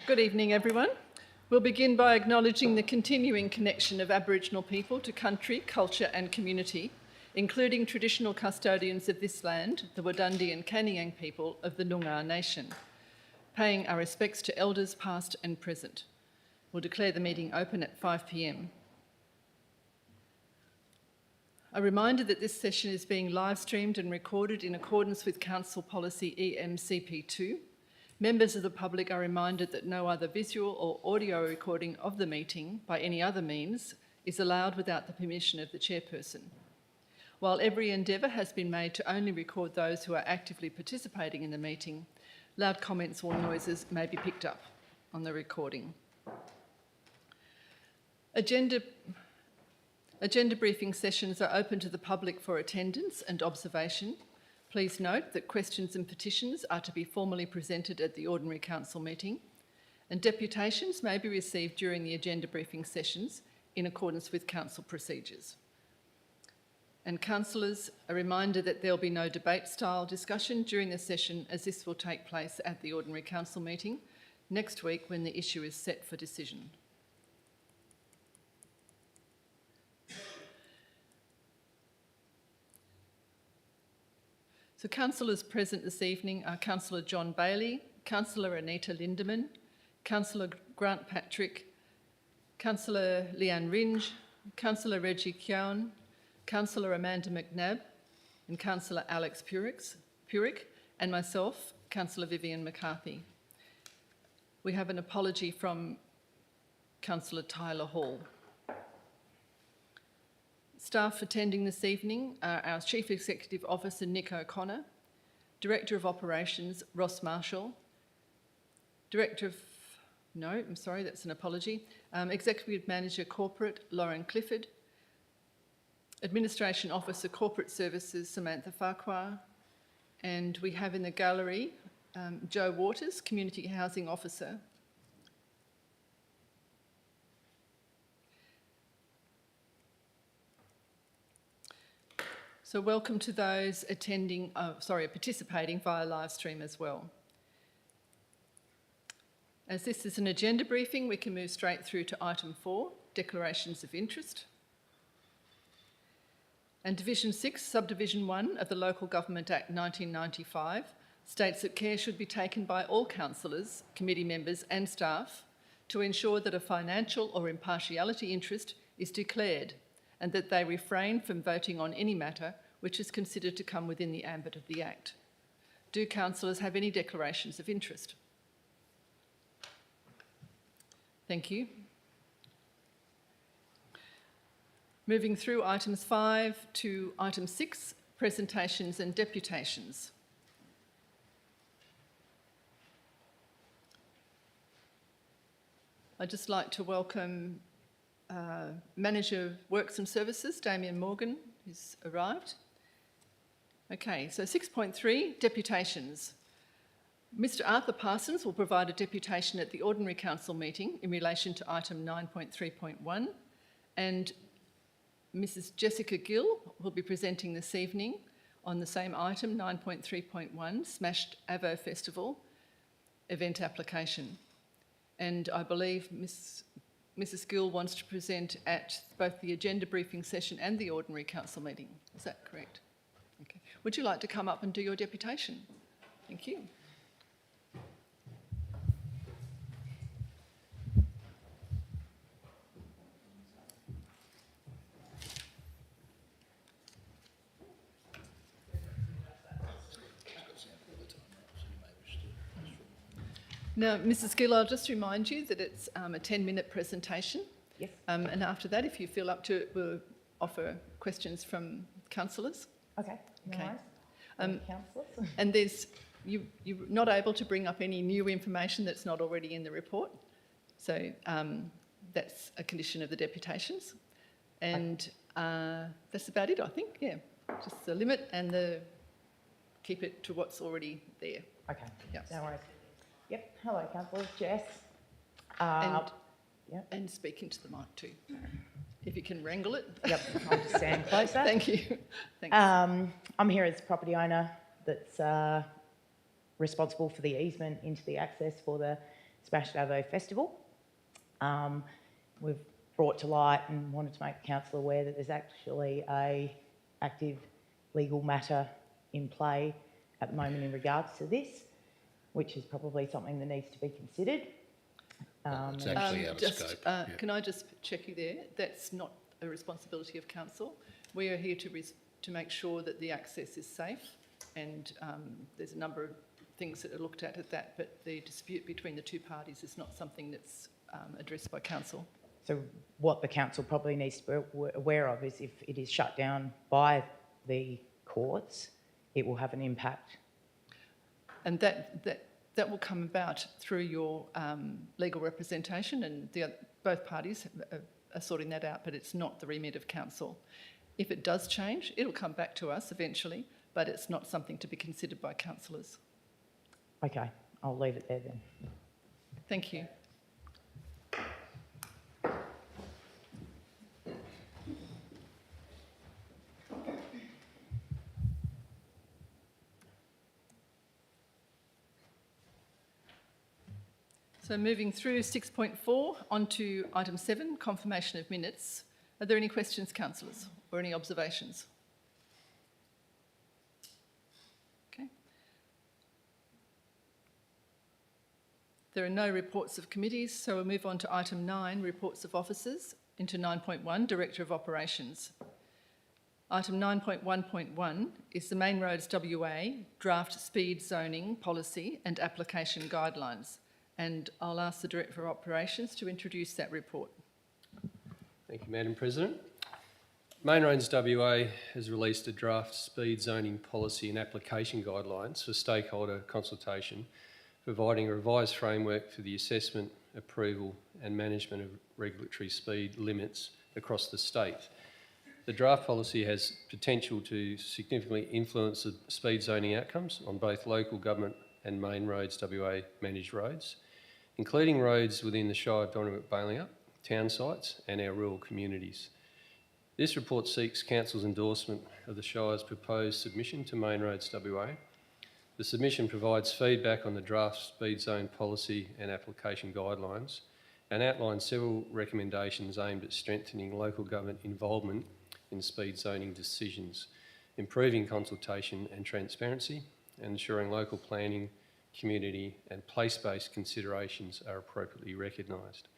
Good evening, everyone. We'll begin by acknowledging the continuing connection of Aboriginal people to country, culture and community, including traditional custodians of this land, the Wadandi and Kaniang people of the Noongar Nation, paying our respects to elders past and present. We'll declare the meeting open at 5 p.m. A reminder that this session is being live streamed and recorded in accordance with Council Policy EMCP2. Members of the public are reminded that no other visual or audio recording of the meeting by any other means is allowed without the permission of the chairperson. While every endeavour has been made to only record those who are actively participating in the meeting, loud comments or noises may be picked up on the recording. Agenda briefing sessions are open to the public for attendance and observation. Please note that questions and petitions are to be formally presented at the Ordinary Council meeting, and deputations may be received during the agenda briefing sessions in accordance with Council procedures. And councillors, a reminder that there will be no debate-style discussion during the session, as this will take place at the Ordinary Council meeting next week when the issue is set for decision. So councillors present this evening are Councillor John Bailey, Councillor Anita Lindeman, Councillor Grant Patrick, Councillor Leanne Ringe, Councillor Reggie Keown, Councillor Amanda McNabb and Councillor Alex Purick, and myself, Councillor Vivian McCarthy. We have an apology from Councillor Tyler Hall. Staff attending this evening are our Chief Executive Officer, Nick O'Connor, Director of Operations, Ross Marshall, Executive Manager Corporate, Lauren Clifford, Administration Officer Corporate Services, Samantha Farquhar, and we have in the gallery Joe Waters, Community Housing Officer. So welcome to those participating via live stream as well. As this is an agenda briefing, we can move straight through to item 4, declarations of interest. And Division 6, Subdivision 1 of the Local Government Act 1995 states that care should be taken by all councillors, committee members and staff to ensure that a financial or impartiality interest is declared and that they refrain from voting on any matter which is considered to come within the ambit of the Act. Do councillors have any declarations of interest? Thank you. Moving through items 5 to item 6, presentations and deputations. I'd just like to welcome Manager of Works and Services, Damien Morgan, who's arrived. Okay, so 6.3, deputations. Mr. Arthur Parsons will provide a deputation at the Ordinary Council meeting in relation to item 9.3.1, and Mrs. Jessica Gill will be presenting this evening on the same item, 9.3.1, Smashed Avo Festival event application. And I believe Mrs. Gill wants to present at both the agenda briefing session and the Ordinary Council meeting. Is that correct? Okay. Would you like to come up and do your deputation? Thank you. Now, Mrs. Gill, I'll just remind you that it's a 10-minute presentation. Yes. And after that, if you feel up to it, we'll offer questions from councillors. Okay. Okay. Nice. Councillors. And you're not able to bring up any new information that's not already in the report. So that's a condition of the deputations. And that's about it, I think. Yeah. Just the limit and keep it to what's already there. Okay. Yep. No worries. Yep. Hello, councillors. Jess. And speak into the mic too, if you can wrangle it. Yep. I'll just stand closer. Thank you. Thanks. I'm here as property owner that's responsible for the easement into the access for the Smashed Avo Festival. We've brought to light and wanted to make the council aware that there's actually a active legal matter in play at the moment in regards to this, which is probably something that needs to be considered. It's actually out of scope. Yeah. Can I just check you there? That's not a responsibility of council. We are here to make sure that the access is safe, and there's a number of things that are looked at that, but the dispute between the two parties is not something that's addressed by council. So what the council probably needs to be aware of is if it is shut down by the courts, it will have an impact. And that will come about through your legal representation, and both parties are sorting that out, but it's not the remit of council. If it does change, it'll come back to us eventually, but it's not something to be considered by councillors. Okay, I'll leave it there then. Thank you. So moving through 6.4 on to item 7, confirmation of minutes. Are there any questions, councillors, or any observations? Okay. There are no reports of committees, so we'll move on to item 9, reports of officers, into 9.1, Director of Operations. Item 9.1.1 is the Main Roads WA draft speed zoning policy and application guidelines. And I'll ask the Director of Operations to introduce that report. Thank you, Madam President. Main Roads WA has released a draft speed zoning policy and application guidelines for stakeholder consultation, providing a revised framework for the assessment, approval and management of regulatory speed limits across the state. The draft policy has potential to significantly influence the speed zoning outcomes on both local government and Main Roads WA managed roads, including roads within the Shire of Dornoch-Balingup, town sites and our rural communities. This report seeks Council's endorsement of the Shire's proposed submission to Main Roads WA. The submission provides feedback on the draft speed zone policy and application guidelines and outlines several recommendations aimed at strengthening local government involvement in speed zoning decisions, improving consultation and transparency, and ensuring local planning, community and place-based considerations are appropriately recognised.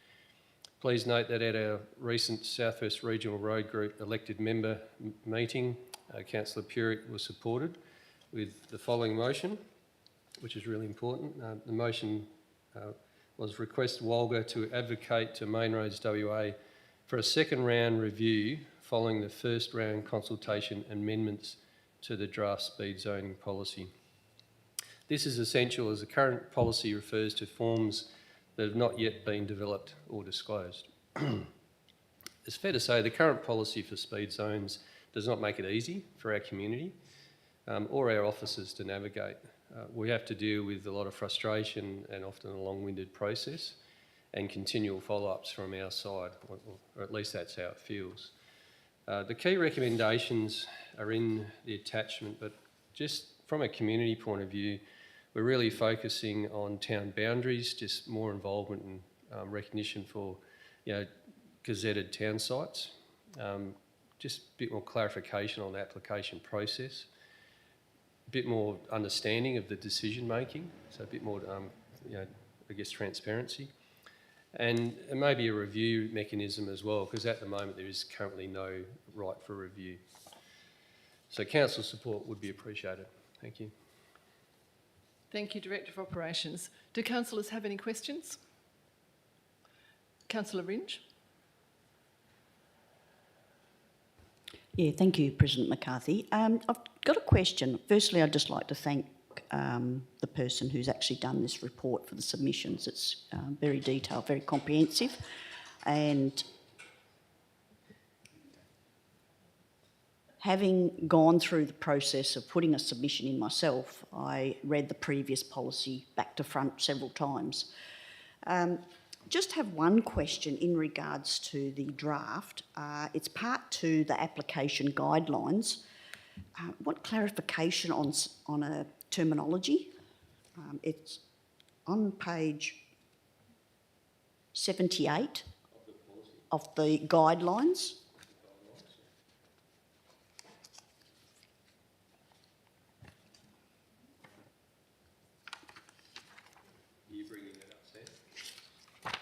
Please note that at our recent South West Regional Road Group elected member meeting, Councillor Purick was supported with the following motion, which is really important. The motion was request Walga to advocate to Main Roads WA for a second round review following the first round consultation amendments to the draft speed zoning policy. This is essential as the current policy refers to forms that have not yet been developed or disclosed. It's fair to say the current policy for speed zones does not make it easy for our community or our officers to navigate. We have to deal with a lot of frustration and often a long-winded process and continual follow-ups from our side, or at least that's how it feels. The key recommendations are in the attachment, but just from a community point of view, we're really focusing on town boundaries, just more involvement and recognition for, gazetted town sites, just a bit more clarification on the application process, a bit more understanding of the decision making, so a bit more, transparency, and maybe a review mechanism as well, because at the moment there is currently no right for review. So council support would be appreciated. Thank you. Thank you, Director of Operations. Do councillors have any questions? Councillor Ringe. Yeah, thank you, President McCarthy. I've got a question. Firstly, I'd just like to thank the person who's actually done this report for the submissions. It's very detailed, very comprehensive, and having gone through the process of putting a submission in myself, I read the previous policy back to front several times. Just have one question in regards to the draft. It's part 2, the application guidelines. What clarification on a terminology? It's on page 78 of the guidelines. Are you bringing that up, Sam?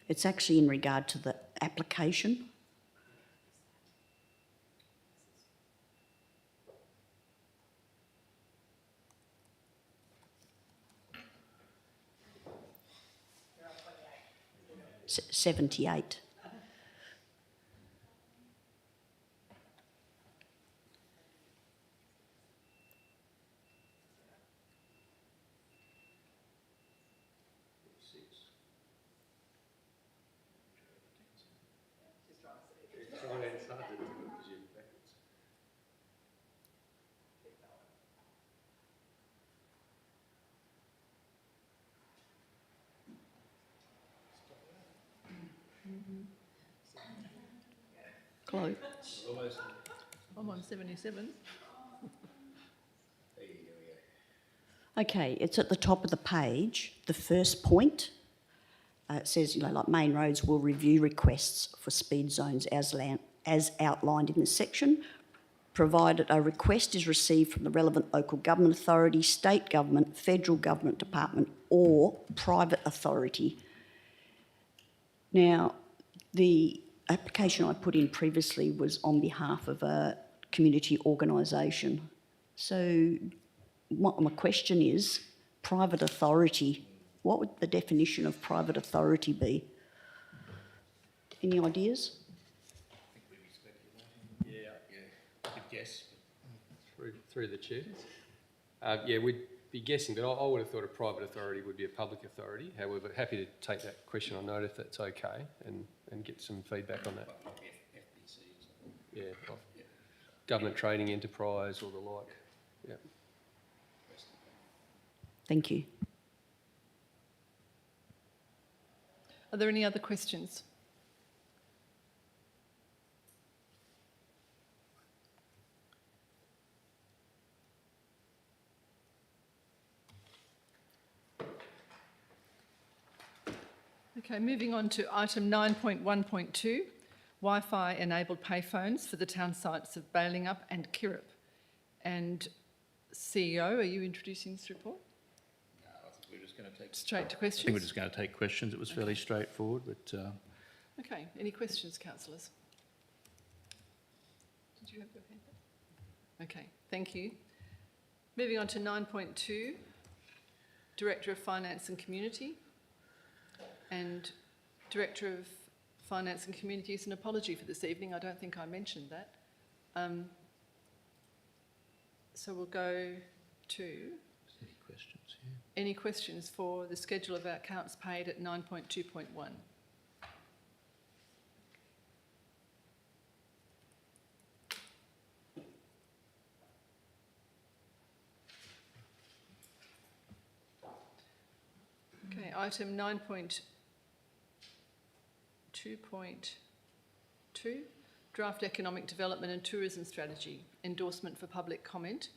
It's actually in regard to the application. S- 78. It's hard to do it because you're backwards. Chloe? I'm on 77. Okay, it's at the top of the page, the first point. It says, like Main Roads will review requests for speed zones as outlined in this section, provided a request is received from the relevant local government authority, state government, federal government department or private authority. Now, the application I put in previously was on behalf of a community organisation. So my question is, private authority, what would the definition of private authority be? Any ideas? Yeah, good guess. Through the chair. Yeah, we'd be guessing, but I would have thought a private authority would be a public authority. However, happy to take that question on note if that's okay and get some feedback on that. Yeah, government trading enterprise or the like. Yeah. Thank you. Are there any other questions? Okay, moving on to item 9.1.2, Wi-Fi enabled payphones for the town sites of Balingup and Kirrip. And CEO, are you introducing this report? No, I think we're just going to take. Straight to I think we're questions? just going to take questions. It was fairly straightforward, but Okay, any questions, councillors? Did you have your hand up? Okay, thank you. Moving on to 9.2, Director of Finance and Community. And Director of Finance and Community is an apology for this evening. I don't think I mentioned that. So we'll go to any questions here? any questions for the schedule of accounts paid at 9.2.1. Okay, item 9.2.2, Draft Economic Development and Tourism Strategy, endorsement for public comment.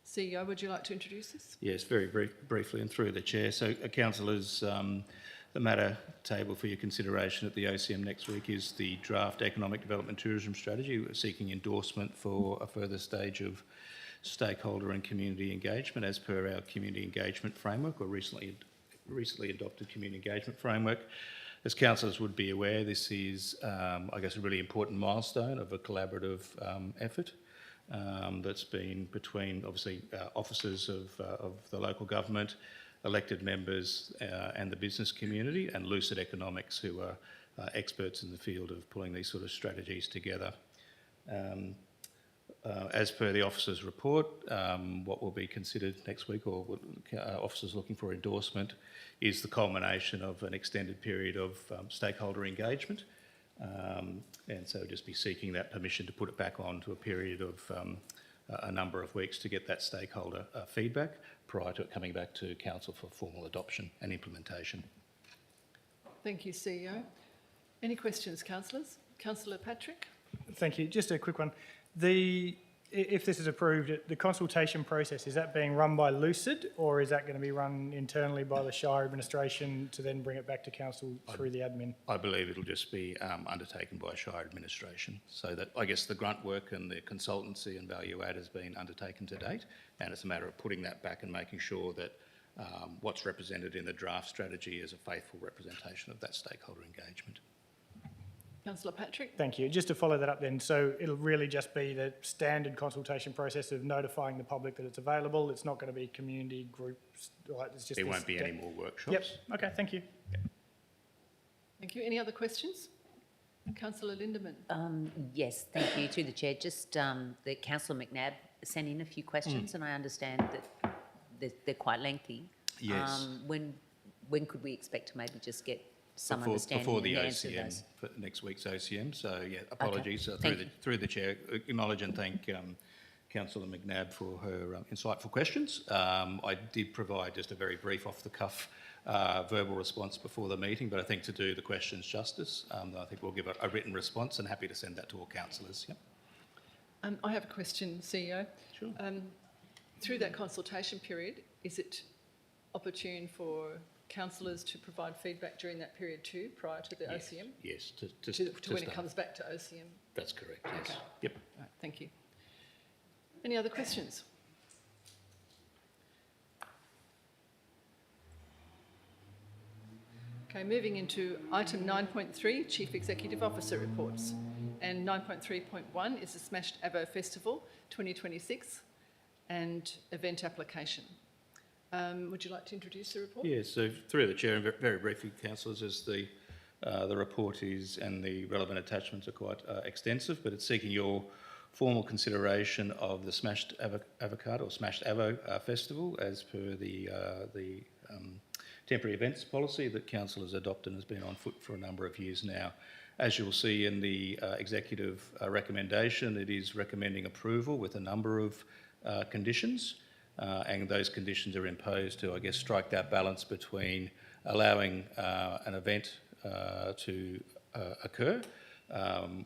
CEO, would you like to introduce this? Yes, very briefly and through the chair. So, councillors, the matter table for your consideration at the OCM next week is the Draft Economic Development Tourism Strategy. We're seeking endorsement for a further stage of stakeholder and community engagement as per our community engagement framework, or recently adopted community engagement framework. As councillors would be aware, this is, I guess, a really important milestone of a collaborative effort that's been between, obviously, officers of the local government, elected members and the business community, and Lucid Economics, who are experts in the field of pulling these sort of strategies together. As per the officers' report, what will be considered next week, or what officers looking for endorsement, is the culmination of an extended period of stakeholder engagement. And so just be seeking that permission to put it back on to a period of a number of weeks to get that stakeholder feedback prior to it coming back to council for formal adoption and implementation. Thank you, CEO. Any questions, councillors? Councillor Patrick? Thank you. Just a quick one. The if this is approved, the consultation process, is that being run by Lucid, or is that going to be run internally by the Shire administration to then bring it back to council through the admin? I believe it'll just be undertaken by Shire administration, so that I guess the grunt work and the consultancy and value add has been undertaken to date, and it's a matter of putting that back and making sure that what's represented in the draft strategy is a faithful representation of that stakeholder engagement. Councillor Patrick? Thank you. Just to follow that up then, so it'll really just be the standard consultation process of notifying the public that it's available. It's not going to be community groups, right? It's just There this won't be any more workshops. Yep. Okay. Thank you. Thank you. Any other questions? Councillor Lindeman? Yes, thank you. To the chair, just the Councillor McNabb sent in a few questions, and I understand that they're quite lengthy. Yes. When could we expect to maybe just get some understanding Before the and answer OCM, those? for next week's OCM. So yeah, apologies Thank you. through the chair. Acknowledge and thank Councillor McNabb for her insightful questions. I did provide just a very brief off-the-cuff verbal response before the meeting, but I think to do the questions justice, I think we'll give a written response, and happy to send that to all councillors. Yep. I have a question, CEO. Sure. Through that consultation period, is it opportune for councillors to provide feedback during that period too, prior to the OCM? Yes, to When it start. comes back to OCM? That's correct, yes. Okay. Yep. Right, thank you. Any other questions? Okay, moving into item 9.3, Chief Executive Officer reports. And 9.3.1 is the Smashed Avo Festival 2026 and event application. Would you like to introduce the report? Yeah, so through the chair, and very briefly, councillors, as the report is and the relevant attachments are quite extensive, but it's seeking your formal consideration of the Smashed Avocado or Smashed Avo Festival as per the temporary events policy that council has adopted and has been on foot for a number of years now. As you'll see in the executive recommendation, it is recommending approval with a number of conditions. And those conditions are imposed to, I guess, strike that balance between allowing an event to occur,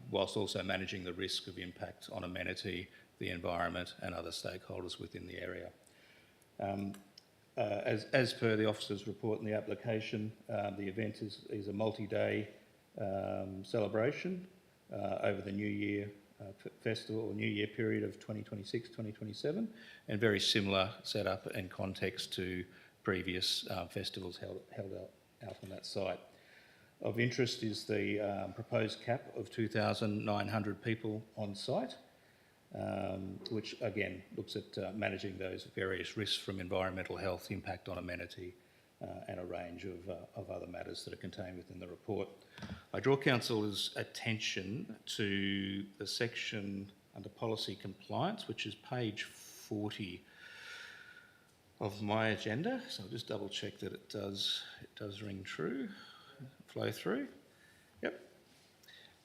whilst also managing the risk of impact on amenity, the environment and other stakeholders within the area. As per the officer's report in the application, the event is a multi-day celebration over the New Year festival or New Year period of 2026-2027, and very similar setup and context to previous festivals held out on that site. Of interest is the proposed cap of 2,900 people on site, which again looks at managing those various risks from environmental health, impact on amenity, and a range of other matters that are contained within the report. I draw council's attention to the section under policy compliance, which is page 40 of my agenda. So I'll just double check that it does ring true, flow through. Yep.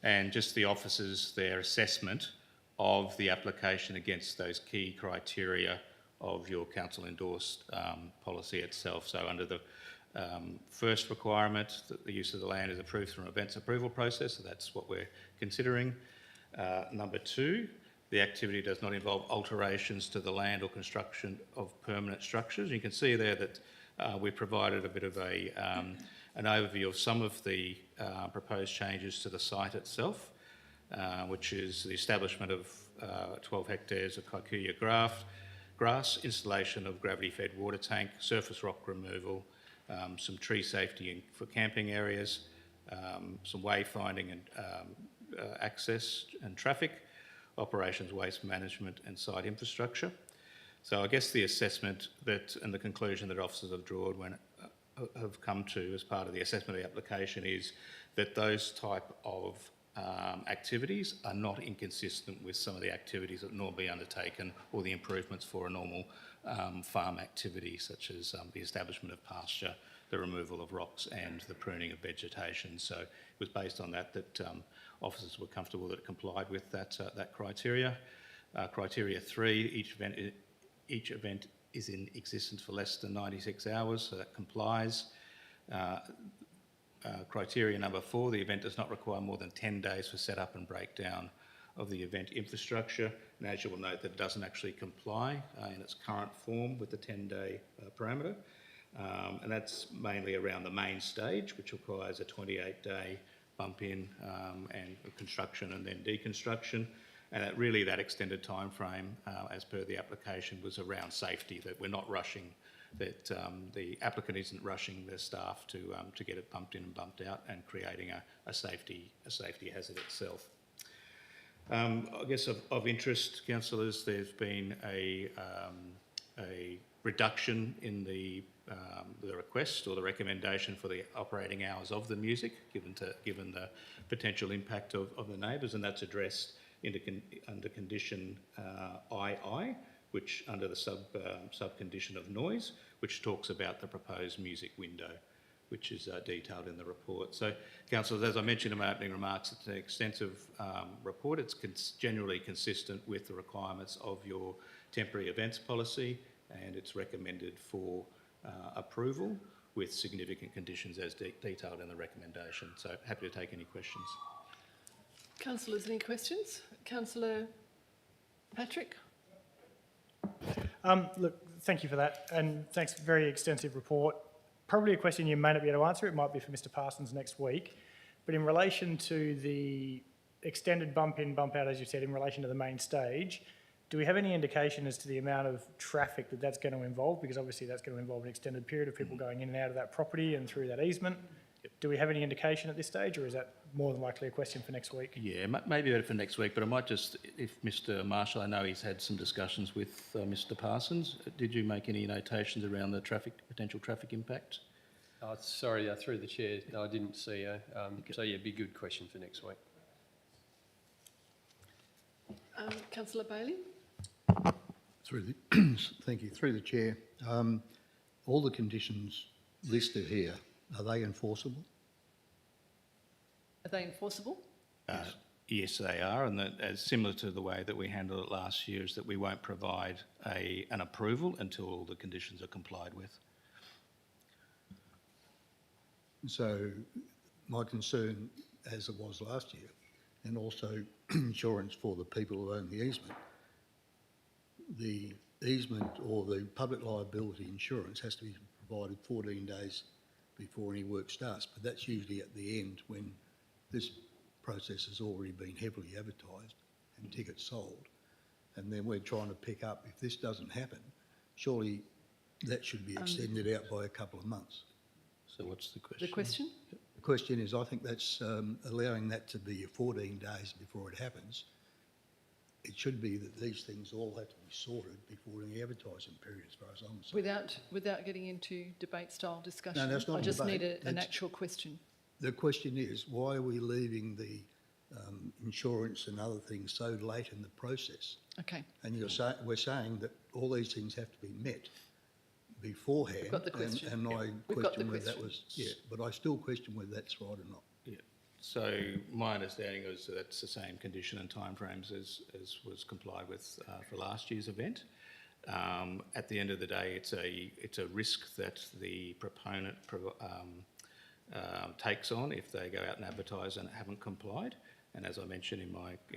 And just the officers, their assessment of the application against those key criteria of your council endorsed policy itself. So under the first requirement that the use of the land is approved through an events approval process, so that's what we're considering. Number two, the activity does not involve alterations to the land or construction of permanent structures. You can see there that we provided a bit of an overview of some of the proposed changes to the site itself, which is the establishment of 12 hectares of kikuyu grass, installation of gravity-fed water tank, surface rock removal, some tree safety for camping areas, some wayfinding and access and traffic, operations, waste management and site infrastructure. So I guess the assessment that and the conclusion that officers have drawn have come to as part of the assessment of the application is that those type of activities are not inconsistent with some of the activities that normally undertaken or the improvements for a normal farm activity, such as the establishment of pasture, the removal of rocks and the pruning of vegetation. So it was based on that officers were comfortable that it complied with that criteria. Criteria 3, each event is in existence for less than 96 hours, so that complies. Criteria number 4, the event does not require more than 10 days for setup and breakdown of the event infrastructure. And as you will note, that it doesn't actually comply in its current form with the 10-day parameter. And that's mainly around the main stage, which requires a 28-day bump in and construction and then deconstruction. And that extended time frame, as per the application, was around safety, that we're not rushing, that the applicant isn't rushing their staff to get it bumped in and bumped out and creating a safety hazard itself. I guess of interest, councillors, there's been a reduction in the request or the recommendation for the operating hours of the music, given the potential impact of the neighbours, and that's addressed under condition II, which under the sub-condition of noise, which talks about the proposed music window, which is detailed in the report. So, councillors, as I mentioned in my opening remarks, it's an extensive report. It's generally consistent with the requirements of your temporary events policy, and it's recommended for approval with significant conditions as detailed in the recommendation. So, happy to take any questions. Councillors, any questions? Councillor Patrick? Look, thank you for that, and thanks, very extensive report. Probably a question you may not be able to answer, it might be for Mr Parsons next week, but in relation to the extended bump in, bump out, as you said, in relation to the main stage, do we have any indication as to the amount of traffic that's going to involve? Because obviously that's going to involve an extended period of people going in and out of that property and through that easement. Do we have any indication at this stage, or is that more than likely a question for next week? Yeah, maybe better for next week, but I might just, if Mr Marshall, I know he's had some discussions with Mr Parsons, did you make any notations around the potential traffic impact? Sorry, through the chair, no, I didn't see. So yeah, be a good question for next week. Councillor Bailey? Thank you. Through the chair, all the conditions listed here, are they enforceable? Are they enforceable? Yes, they are, and as similar to the way that we handled it last year, is that we won't provide an approval until all the conditions are complied with. So my concern, as it was last year, and also insurance for the people who own the easement or the public liability insurance has to be provided 14 days before any work starts, but that's usually at the end when this process has already been heavily advertised and tickets sold, and then we're trying to pick up. If this doesn't happen, surely that should be extended out by a couple of months. So what's the question? The question? The question is, I think that's allowing that to be 14 days before it happens. It should be that these things all have to be sorted before any advertising period, as far as I'm concerned. Without getting into debate-style discussion. No, that's not I a just debate. need an That's- actual question. The question is, why are we leaving the insurance and other things so late in the process? Okay, And we're saying that all these things have to be met beforehand. We've got the question. And I We've got the question whether that question. was, yeah, but I still question whether that's right or not. Yeah. So my understanding is that that's the same condition and timeframes as was complied with for last year's event. At the end of the day, it's a risk that the proponent takes on if they go out and advertise and haven't complied. And as I mentioned in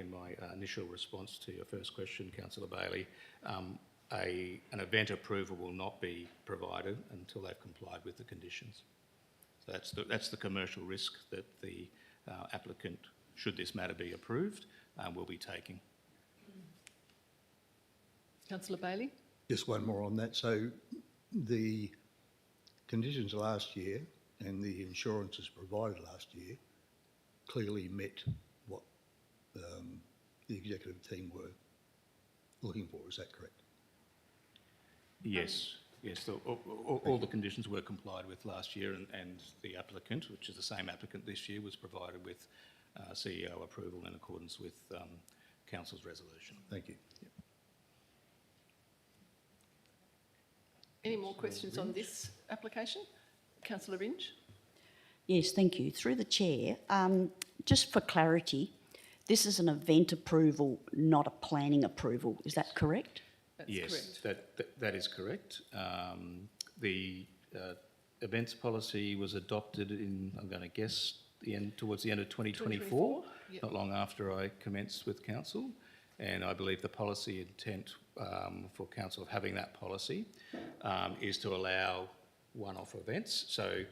my initial response to your first question, Councillor Bailey, an event approval will not be provided until they've complied with the conditions. So that's the commercial risk that the applicant, should this matter be approved, will be taking. Councillor Bailey? Just one more on that. So the conditions last year and the insurances provided last year clearly met what the executive team were looking for. Is that correct? Yes, all the conditions were complied with last year, and the applicant, which is the same applicant this year, was provided with CEO approval in accordance with Council's resolution. Thank you. Any more questions on this application? Councillor Ringe? Yes, thank you. Through the chair, just for clarity, this is an event approval, not a planning approval. Is that correct? That's Yes, correct. that is correct. The events policy was adopted in, I'm going to guess, towards the end of 2024, 2024, yep. not long after I commenced with council. And I believe the policy intent for council of having that policy is to allow one-off events. So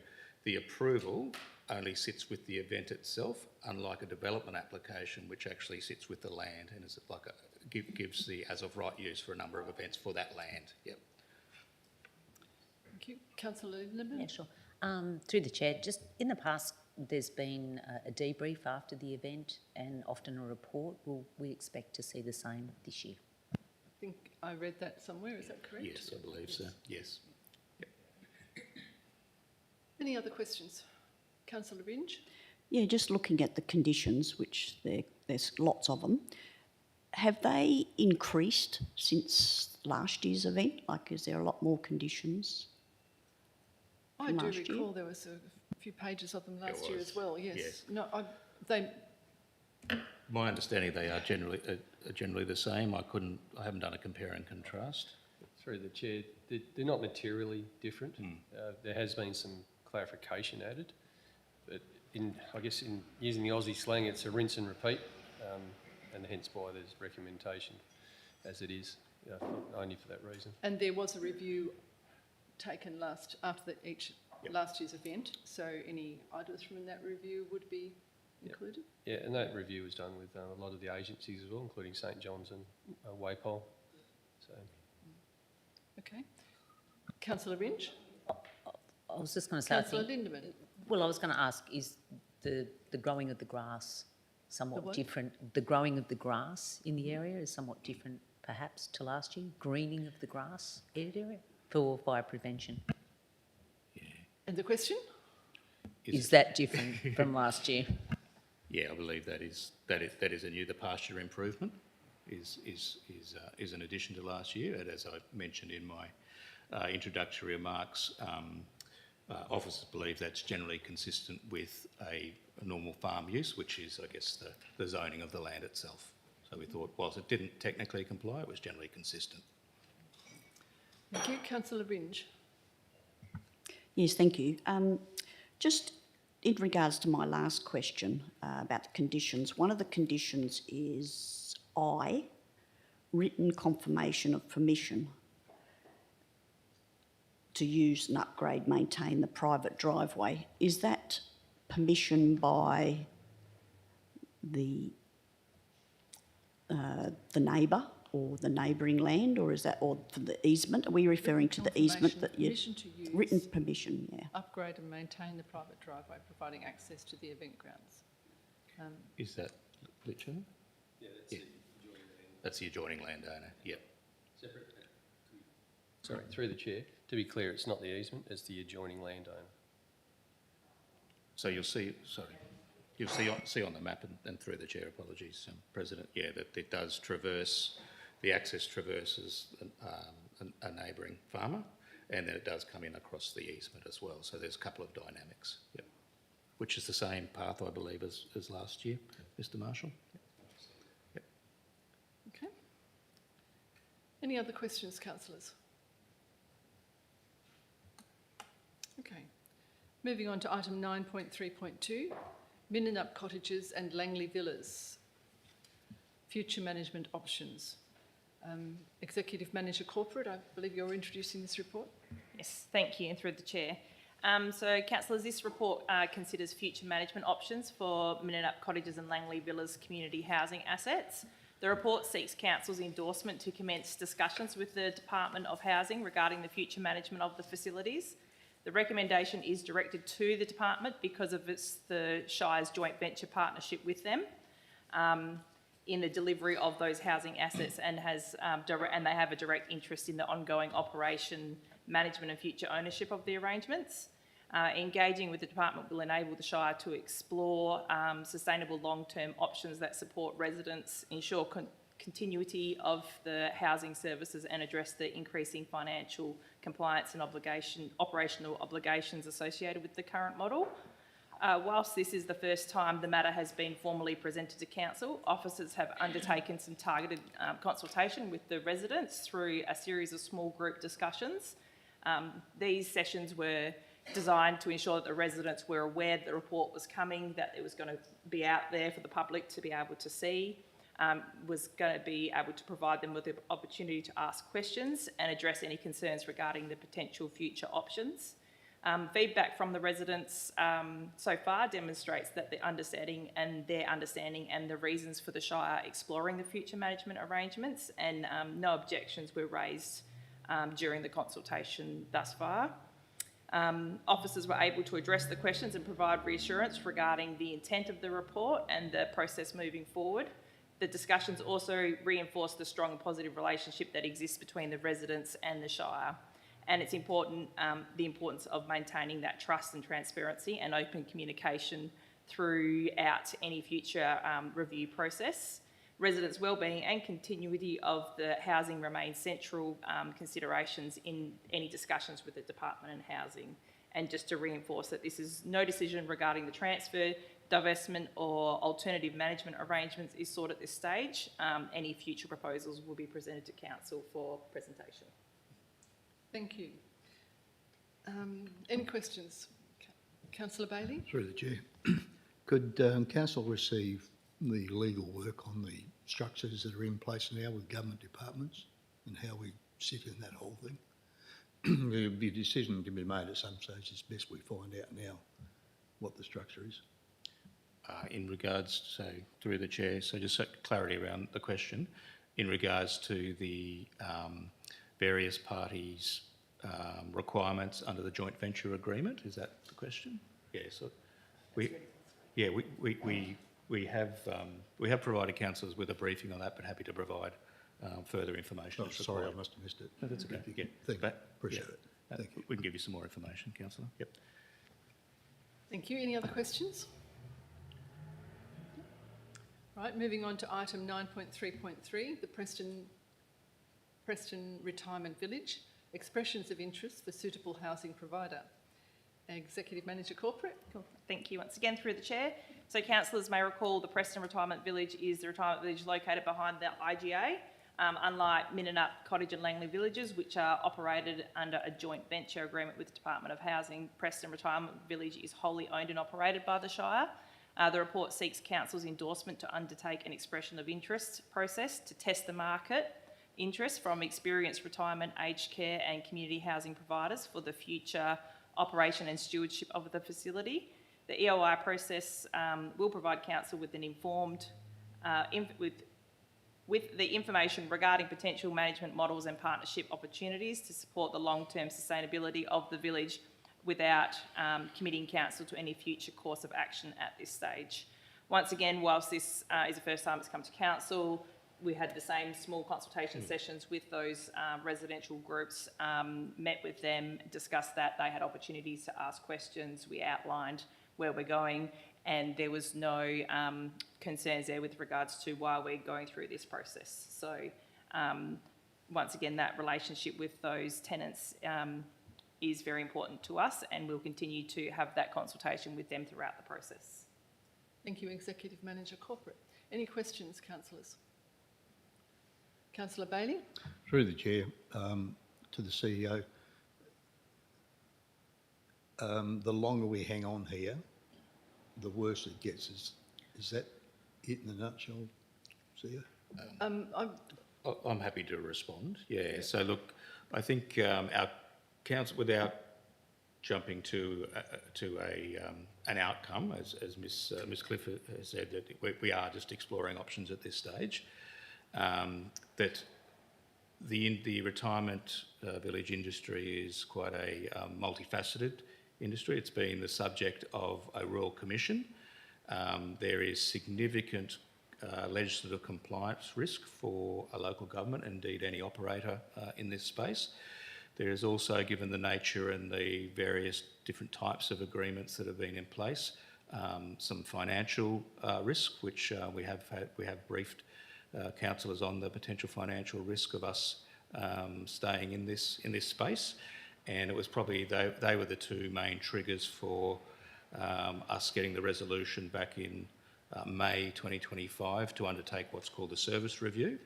the approval only sits with the event itself, unlike a development application, which actually sits with the land and is like gives the as of right use for a number of events for that land. Yep. Thank you. Councillor Lindemann? Yeah, sure. Through the chair, just in the past, there's been a debrief after the event and often a report. Will we expect to see the same this year? I think I read that somewhere, is that correct? Yes, I believe so. Yes. Any other questions? Councillor Ringe? Yeah, just looking at the conditions, which there's lots of them, have they increased since last year's event? Like, is there a lot more conditions? I From do last year? recall there was a few pages of them last year was, as well, yes. yes. No, they, My understanding, they are generally the same. I haven't done a compare and contrast. Through the chair, they're not materially different. There has been some clarification added, but I guess in using the Aussie slang, it's a rinse and repeat, and hence why there's recommendation as it is, only for that reason. and there was a review taken after last year's event, so any items from that review would be included? Yeah, and that review was done with a lot of the agencies as well, including St John's and Waypole. So. Okay. Councillor Ringe? I was just going to say, I Councillor think, Lindemann? well, I was going to ask, is the growing of the grass The somewhat what? different? The growing of the grass in the area is somewhat different perhaps to last year? Greening of the grass area for fire prevention? And the question? Is that different from last year? Yeah, I believe that is a new. The pasture improvement is an addition to last year, and as I mentioned in my introductory remarks, officers believe that's generally consistent with a normal farm use, which is, I guess, the zoning of the land itself. So we thought, whilst it didn't technically comply, it was generally consistent. Thank you. Councillor Ringe? Yes, thank you. Just in regards to my last question about the conditions, one of the conditions is written confirmation of permission to use and upgrade, maintain the private driveway. Is that permission by the neighbour or the neighbouring land, or is that, or for the easement? Are we referring to the easement that you... Permission to use. Written permission, yeah. Upgrade and maintain the private driveway, providing access to the event grounds. Is that Litchfield? Yeah, that's the adjoining landowner. Yep. Separate. Sorry, through the chair. To be clear, it's not the easement, it's the adjoining landowner. So you'll see on the map, and through the chair, apologies, President, yeah, that it does traverse, the access traverses a neighbouring farmer, and then it does come in across the easement as well. So there's a couple of dynamics, yep, which is the same path, I believe, as last year, Mr. Marshall. Yep. Okay. Any other questions, councillors? Okay. Moving on to item 9.3.2, Minninup Cottages and Langley Villas, future management options. Executive Manager Corporate, I believe you're introducing this report. Yes, thank you, and through the chair. So, councillors, this report considers future management options for Minninup Cottages and Langley Villas community housing assets. The report seeks council's endorsement to commence discussions with the Department of Housing regarding the future management of the facilities. The recommendation is directed to the department because of the Shire's joint venture partnership with them in the delivery of those housing assets, and they have a direct interest in the ongoing operation, management and future ownership of the arrangements. Engaging with the department will enable the Shire to explore sustainable long-term options that support residents, ensure continuity of the housing services, and address the increasing financial compliance and operational obligations associated with the current model. Whilst this is the first time the matter has been formally presented to council, officers have undertaken some targeted consultation with the residents through a series of small group discussions. These sessions were designed to ensure that the residents were aware that the report was coming, that it was going to be out there for the public to be able to see, was going to be able to provide them with the opportunity to ask questions and address any concerns regarding the potential future options. Feedback from the residents so far demonstrates that their understanding and the reasons for the Shire exploring the future management arrangements, and no objections were raised during the consultation thus far. Officers were able to address the questions and provide reassurance regarding the intent of the report and the process moving forward. The discussions also reinforced the strong and positive relationship that exists between the residents and the Shire. And it's important, the importance of maintaining that trust and transparency and open communication throughout any future review process. Residents' wellbeing and continuity of the housing remain central considerations in any discussions with the Department of Housing. And just to reinforce that this is no decision regarding the transfer, divestment or alternative management arrangements is sought at this stage. Any future proposals will be presented to Council for presentation. Thank you. Any questions? Councillor Bailey? Through the chair. Could council receive the legal work on the structures that are in place now with government departments and how we sit in that whole thing? There'll be a decision to be made at some stage. It's best we find out now what the structure is. In regards, so through the chair, so just clarity around the question, in regards to the various parties' requirements under the joint venture agreement, is that the question? Yeah, so we have provided councillors with a briefing on that, but happy to provide further information. Oh, sorry, I must have missed it. No, that's okay. Yeah, Thank you. Appreciate it. Thank you. We can give you some more information, councillor. Yep. Thank you. Any other questions? Right, moving on to item 9.3.3, the Preston Retirement Village, expressions of interest for suitable housing provider. Executive Manager Corporate. Cool. Thank you once again through the chair. So councillors may recall the Preston Retirement Village is the retirement village located behind the IGA. Unlike Minnunup Cottage and Langley Villages, which are operated under a joint venture agreement with the Department of Housing, Preston Retirement Village is wholly owned and operated by the Shire. The report seeks council's endorsement to undertake an expression of interest process to test the market interest from experienced retirement, aged care and community housing providers for the future operation and stewardship of the facility. The EOI process will provide council with an informed, with the information regarding potential management models and partnership opportunities to support the long-term sustainability of the village without committing council to any future course of action at this stage. Once again, whilst this is the first time it's come to council, we had the same small consultation sessions with those residential groups, met with them, discussed that. They had opportunities to ask questions. We outlined where we're going, and there was no concerns there with regards to why we're going through this process. So once again, that relationship with those tenants is very important to us, and we'll continue to have that consultation with them throughout the process. Thank you, Executive Manager Corporate. Any questions, councillors? Councillor Bailey? Through the chair, to the CEO, the longer we hang on here, the worse it gets. Is that it in a nutshell, CEO? I'm happy to respond. Yeah. So look, I think our council, without jumping to an outcome, as Ms. Cliff has said, that we are just exploring options at this stage. That the retirement village industry is quite a multifaceted industry. It's been the subject of a Royal Commission. There is significant legislative compliance risk for a local government, indeed any operator in this space. There is also, given the nature and the various different types of agreements that have been in place, some financial risk, which we have briefed councillors on the potential financial risk of us staying in this space, and it was probably they were the two main triggers for us getting the resolution back in May 2025 to undertake what's called a service review,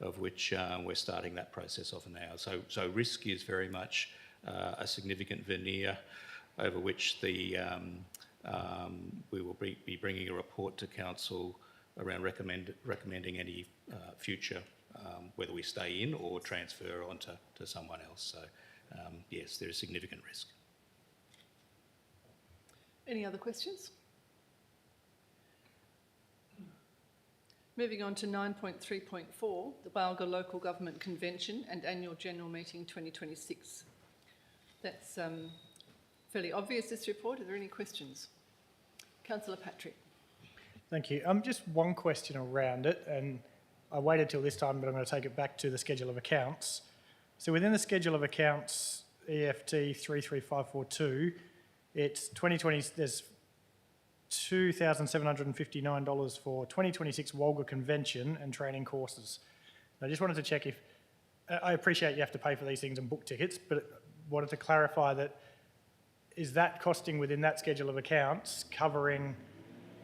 of which we're starting that process off now. So risk is very much a significant veneer over which we will be bringing a report to council around recommending any future, whether we stay in or transfer on to someone else. So yes, there is significant risk. Any other questions? Moving on to 9.3.4, the Balga Local Government Convention and Annual General Meeting 2026. That's fairly obvious, this report. Are there any questions? Councillor Patrick. Thank you. Just one question around it, and I waited till this time, but I'm going to take it back to the schedule of accounts. So within the schedule of accounts, EFT 33542, it's 2020. There's $2,759 for 2026 Walga Convention and training courses. I just wanted to check if, I appreciate you have to pay for these things and book tickets, but wanted to clarify that, is that costing within that schedule of accounts covering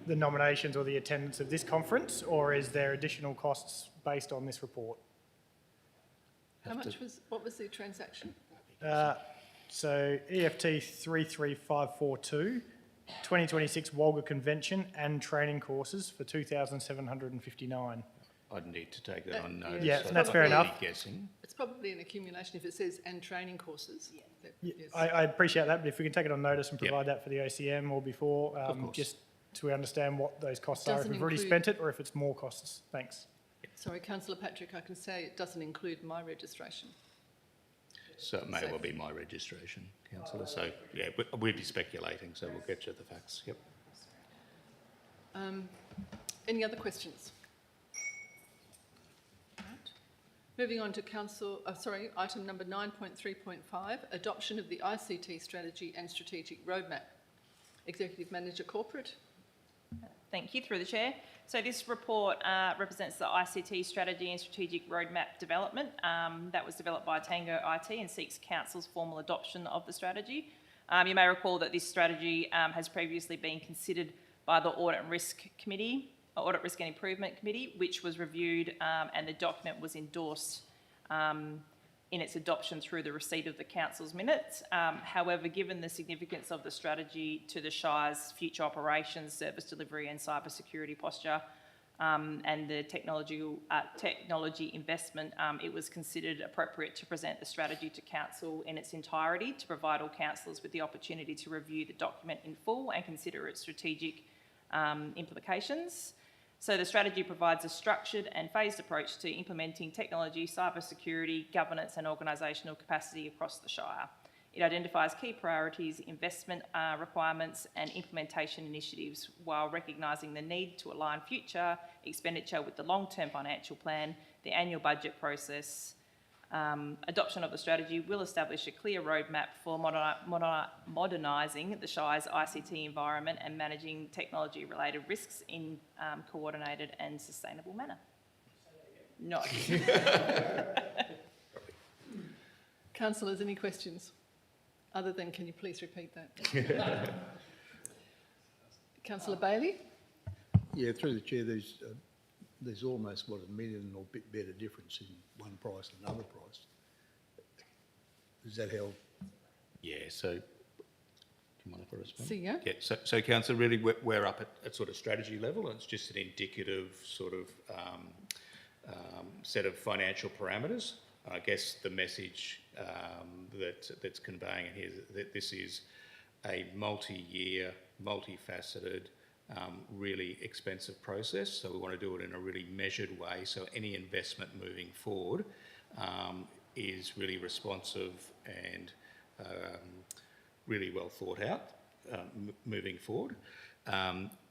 the nominations or the attendance of this conference, or is there additional costs based on this report? What was the transaction? So EFT 33542, 2026 Walga Convention and training courses for $2,759. I'd need to take that on notice. Yeah, I'm that's fair really enough. Guessing. It's probably an accumulation if it says and training courses. That- Yeah, yes. I appreciate that, but if we can take it on notice and provide that for the OCM or before, course. just so we understand what those costs are, if Doesn't we've already include- spent it or if it's more costs. Thanks. Sorry, Councillor Patrick, I can say it doesn't include my registration. So it may well be my registration, councillor. So yeah, we'd be speculating, so we'll get you the facts. Yep. Any other questions? Right. Moving on to item number 9.3.5, adoption of the ICT strategy and strategic roadmap. Executive Manager Corporate. Thank you, through the chair. So this report represents the ICT strategy and strategic roadmap development that was developed by Tango IT and seeks council's formal adoption of the strategy. You may recall that this strategy has previously been considered by the Audit and Risk Committee, or Audit Risk and Improvement Committee, which was reviewed and the document was endorsed in its adoption through the receipt of the council's minutes. However, given the significance of the strategy to the Shire's future operations, service delivery and cybersecurity posture, and the technology investment, it was considered appropriate to present the strategy to council in its entirety to provide all councillors with the opportunity to review the document in full and consider its strategic implications. So the strategy provides a structured and phased approach to implementing technology, cybersecurity, governance and organisational capacity across the Shire. It identifies key priorities, investment requirements and implementation initiatives while recognising the need to align future expenditure with the long-term financial plan, the annual budget process. Adoption of the strategy will establish a clear roadmap for modernising the Shire's ICT environment and managing technology-related risks in coordinated and sustainable manner. No. Councillors, any questions? Other than, can you please repeat that? Councillor Bailey? Yeah, through the chair, there's almost, $1 million or a bit better difference in one price and another price. Is that how? Yeah. So, do you mind if I respond? CEO? Yeah. So councillor, really, we're up at sort of strategy level, and it's just an indicative sort of set of financial parameters. I guess the message that's conveying here is that this is a multi-year, multifaceted, really expensive process. So we want to do it in a really measured way. So any investment moving forward is really responsive and really well thought out moving forward.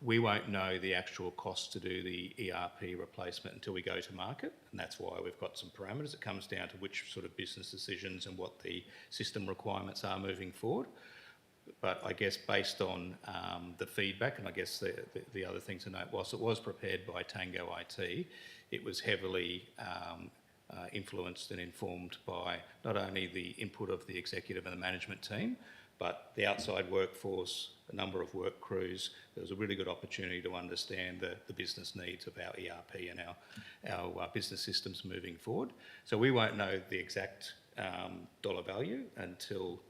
We won't know the actual cost to do the ERP replacement until we go to market, and that's why we've got some parameters. It comes down to which sort of business decisions and what the system requirements are moving forward. But I guess based on the feedback, and I guess the other thing to note, whilst it was prepared by Tango IT, it was heavily influenced and informed by not only the input of the executive and the management team, but the outside workforce, a number of work crews. There was a really good opportunity to understand the business needs of our ERP and our business systems moving forward. So we won't know the exact dollar value until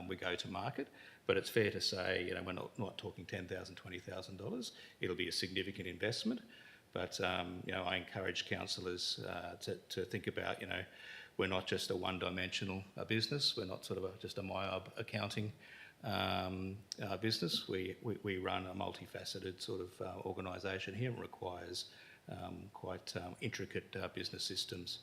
we go to market. But it's fair to say, you know, we're not talking $10,000, $20,000. It'll be a significant investment. But, you know, I encourage councillors to think about, you know, we're not just a one-dimensional business. We're not sort of just a MYOB accounting business. We run a multifaceted sort of organisation here and requires quite intricate business systems.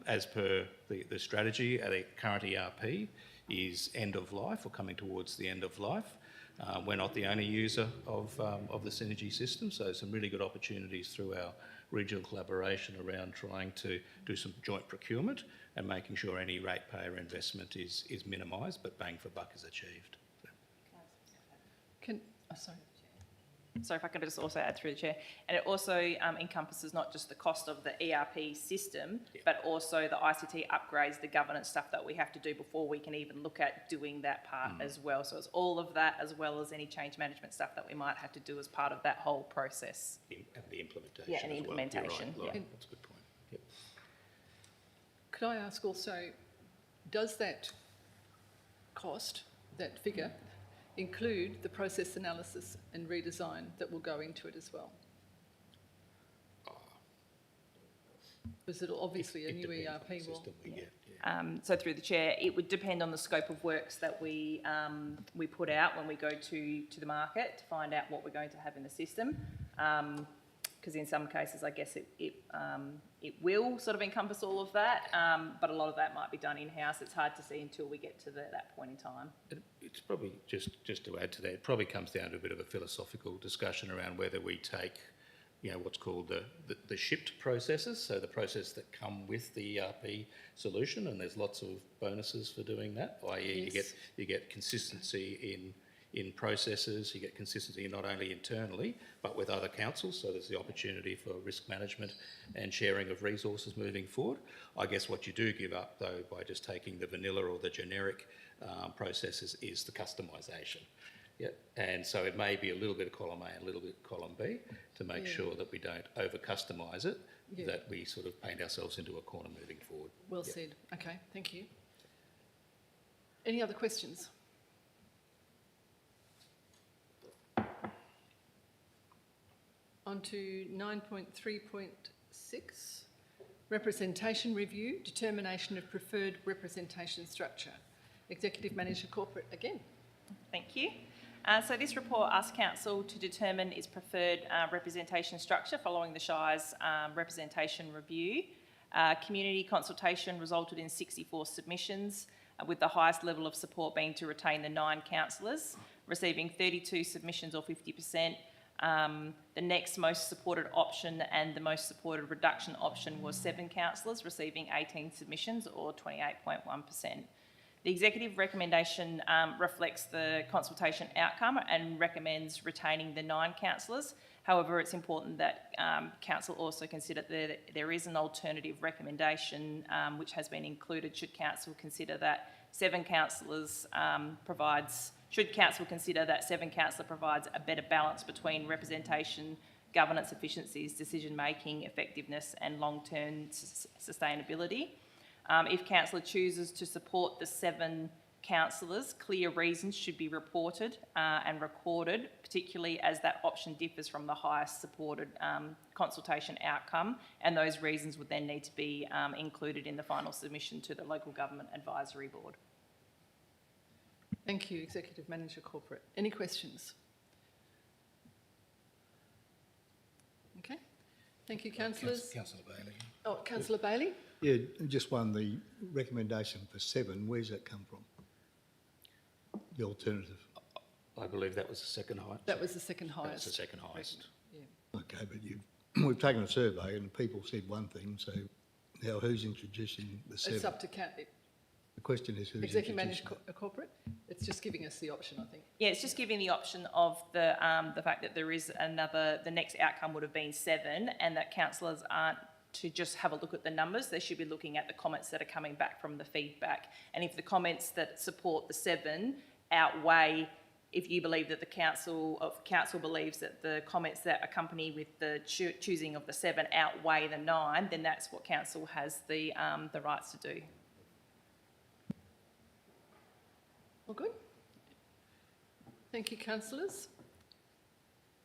As per the strategy, the current ERP is end of life or coming towards the end of life. We're not the only user of the Synergy system, so some really good opportunities through our regional collaboration around trying to do some joint procurement and making sure any ratepayer investment is minimised, but bang for buck is achieved. Sorry, if I could just also add through the chair, and it also encompasses not just the cost of the ERP system, but also the ICT upgrades, the governance stuff that we have to do before we can even look at doing that part as well. So it's all of that, as well as any change management stuff that we might have to do as part of that whole process. And the implementation. Yeah, and the as well. implementation, You're right, Lauren, yeah. that's a good point. Yep. Could I ask also, does that cost, that figure, include the process analysis and redesign that will go into it as well? Because it'll obviously a It new depends on ERP the will. system we get, yeah. So through the chair, it would depend on the scope of works that we put out when we go to the market to find out what we're going to have in the system. Because in some cases, I guess it will sort of encompass all of that, but a lot of that might be done in-house. It's hard to see until we get to that point in time. It's probably, just to add to that, it probably comes down to a bit of a philosophical discussion around whether we take, you know, what's called the shipped processes, so the process that come with the ERP solution, and there's lots of bonuses for doing that, i.e. Yes. you get consistency in processes, you get consistency not only internally, but with other councils, so there's the opportunity for risk management and sharing of resources moving forward. I guess what you do give up, though, by just taking the vanilla or the generic processes is the customisation. Yeah, and so it may be a little bit of column A and a little bit of column B to make sure that we don't over-customise it, that we sort of paint ourselves into a corner moving forward. Well said. Okay, thank you. Any other questions? On to 9.3.6, representation review, determination of preferred representation structure. Executive Manager Corporate again. Thank you. So this report asks Council to determine its preferred representation structure following the Shire's representation review. Community consultation resulted in 64 submissions, with the highest level of support being to retain the 9 councillors, receiving 32 submissions or 50%. The next most supported option and the most supported reduction option was 7 councillors, receiving 18 submissions or 28.1%. The executive recommendation reflects the consultation outcome and recommends retaining the 9 councillors. However, it's important that council also consider that there is an alternative recommendation which has been included should council consider that 7 councillors should council consider that 7 councillor provides a better balance between representation, governance efficiencies, decision-making, effectiveness and long-term sustainability. If councillor chooses to support the 7 councillors, clear reasons should be reported and recorded, particularly as that option differs from the highest supported consultation outcome, and those reasons would then need to be included in the final submission to the Local Government Advisory Board. Thank you, Executive Manager Corporate. Any questions? Okay. Thank you, councillors. Councillor Bailey. Oh, Councillor Bailey? Yeah, just one, the recommendation for 7, where's that come from? The alternative. I believe that was the second highest. That was the second That was highest. the second highest. Yeah. Okay, but we've taken a survey and people said one thing, so now who's introducing the 7? It's up to The question is who's Executive Manager introducing it? Corporate. It's just giving us the option, I think. Yeah, it's just giving the option of the fact that there is the next outcome would have been 7, and that councillors aren't to just have a look at the numbers. They should be looking at the comments that are coming back from the feedback. And if the comments that support the 7 outweigh, if you believe that the council believes that the comments that accompany with the choosing of the 7 outweigh the 9, then that's what council has the rights to do. All good? Thank you, councillors.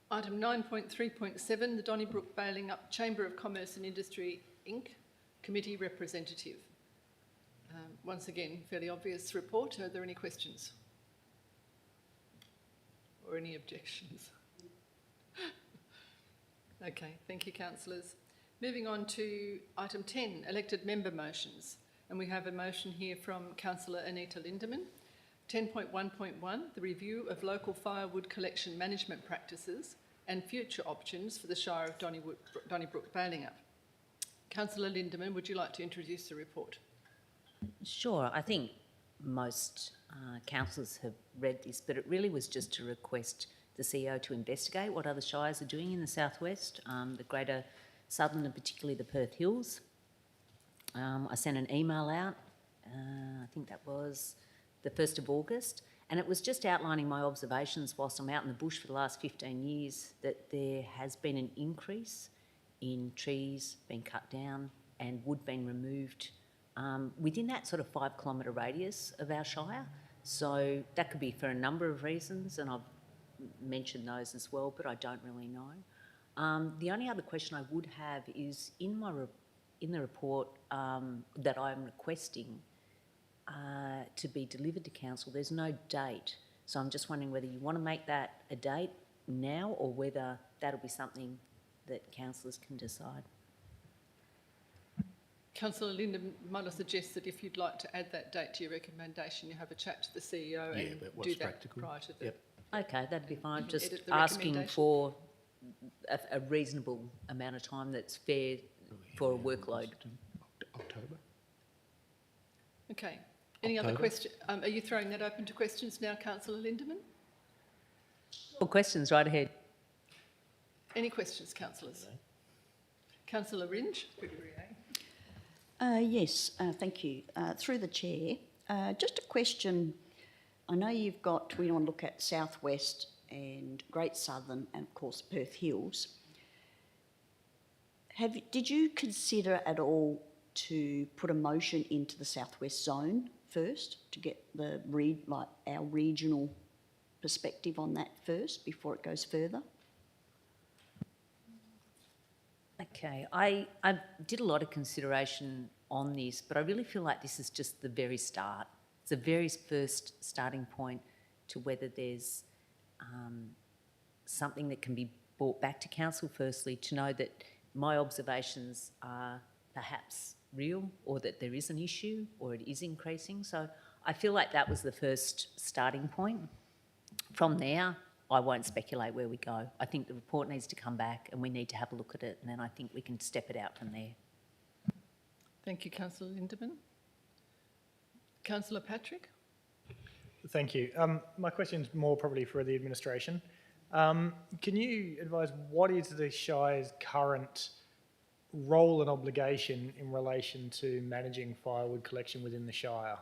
Item 9.3.7, the Donnybrook Baling Up Chamber of Commerce and Industry Inc. Committee Representative. Once again, fairly obvious report. Are there any questions? Or any objections? Okay, thank you, councillors. Moving on to item 10, elected member motions. And we have a motion here from Councillor Anita Lindeman. 10.1.1, the review of local firewood collection management practices and future options for the Shire of Donnybrook Baling Up. Councillor Lindeman, would you like to introduce the report? Sure, I think most councillors have read this, but it really was just to request the CEO to investigate what other shires are doing in the southwest, the Greater Southern and particularly the Perth Hills. I sent an email out, I think that was the 1st of August, and it was just outlining my observations whilst I'm out in the bush for the last 15 years that there has been an increase in trees being cut down and wood being removed within that sort of 5 kilometre radius of our shire. So that could be for a number of reasons, and I've mentioned those as well, but I don't really know. The only other question I would have is in the report that I'm requesting to be delivered to council, there's no date. So I'm just wondering whether you want to make that a date now or whether that'll be something that councillors can decide. Councillor Lindeman, might I suggest that if you'd like to add that date to your recommendation, you have a chat to the CEO Yeah, and but what's do that practical? prior to the... Yep. Okay, that'd be fine. Just Edit the asking recommendation. for a reasonable amount of time that's fair for a workload. October. Okay. Any other October. question? Are you throwing that open to questions now, Councillor Lindeman? Well, questions, right ahead. Any questions, councillors? Councillor Ringe? Yes, thank you. Through the chair, just a question. I know we want to look at Southwest and Great Southern and of course Perth Hills. Did you consider at all to put a motion into the Southwest zone first to get our regional perspective on that first before it goes further? Okay, I did a lot of consideration on this, but I really feel like this is just the very start. It's the very first starting point to whether there's something that can be brought back to council firstly to know that my observations are perhaps real or that there is an issue or it is increasing. So I feel like that was the first starting point. From there, I won't speculate where we go. I think the report needs to come back and we need to have a look at it, and then I think we can step it out from there. Thank you, Councillor Lindeman. Councillor Patrick? Thank you. My question's more probably for the administration. Can you advise what is the Shire's current role and obligation in relation to managing firewood collection within the Shire?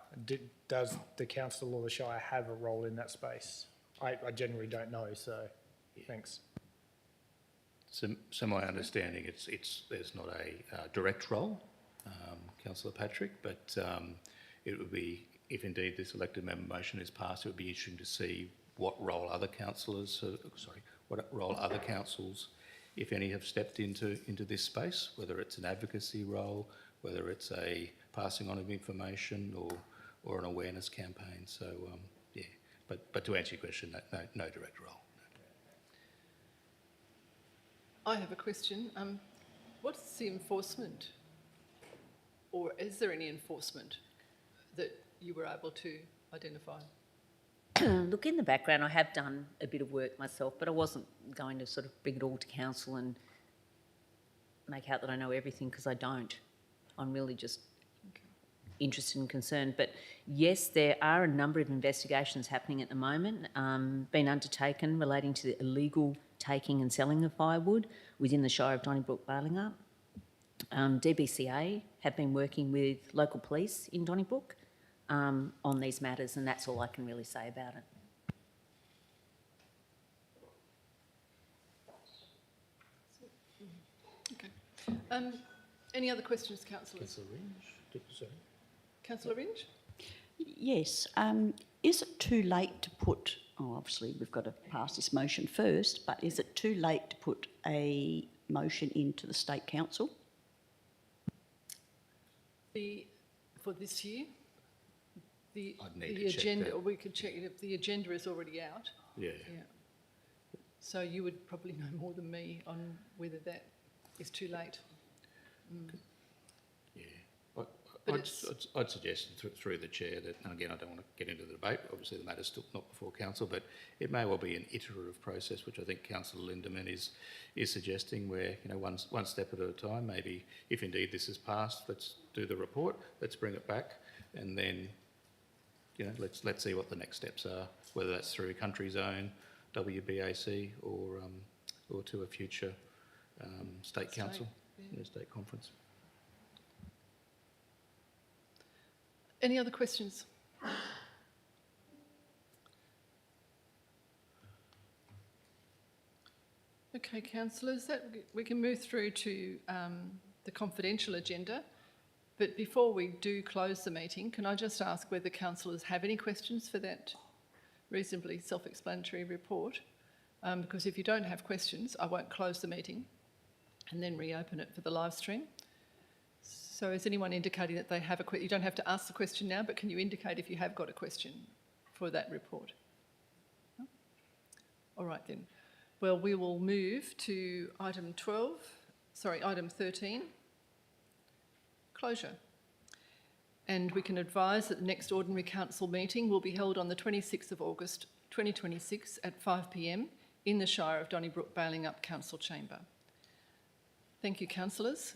Does the council or the Shire have a role in that space? I generally don't know, so thanks. So my understanding, there's not a direct role, Councillor Patrick, but it would be, if indeed this elected member motion is passed, it would be interesting to see what role other councils, if any, have stepped into this space, whether it's an advocacy role, whether it's a passing on of information or an awareness campaign. So, yeah, but to answer your question, no direct role. I have a question. What's the enforcement, or is there any enforcement that you were able to identify? Look, in the background, I have done a bit of work myself, but I wasn't going to sort of bring it all to council and make out that I know everything, because I don't. I'm really just interested and concerned. But yes, there are a number of investigations happening at the moment, being undertaken relating to the illegal taking and selling of firewood within the Shire of Donnybrook Baling Up. DBCA have been working with local police in Donnybrook on these matters, and that's all I can really say about it. Okay. Any other questions, councillors? Councillor Ringe? Sorry. Councillor Ringe? Yes, is it too late to put, obviously we've got to pass this motion first, but is it too late to put a motion into the State Council? For this year, I'd need the to check agenda, that. or we could check it if the agenda is already out. Yeah. Yeah. So you would probably know more than me on whether that is too late. Yeah. But I'd suggest through the chair that, and again, I don't want to get into the debate, obviously the matter's still not before council, but it may well be an iterative process, which I think Councillor Lindemann is suggesting, where, you know, one step at a time. Maybe if indeed this is passed, let's do the report, let's bring it back, and then, you know, let's see what the next steps are, whether that's through country zone, WBAC, or to a future state council, state conference. Any other questions? Okay, councillors, we can move through to the confidential agenda. But before we do close the meeting, can I just ask whether councillors have any questions for that reasonably self-explanatory report? Because if you don't have questions, I won't close the meeting and then reopen it for the live stream. So is anyone indicating that they have a question? You don't have to ask the question now, but can you indicate if you have got a question for that report? No? All right then. Well, we will move to item 13, closure. And we can advise that the next ordinary council meeting will be held on the 26th of August 2026 at 5 p.m. in the Shire of Donnybrook Balingup Council Chamber. Thank you, councillors.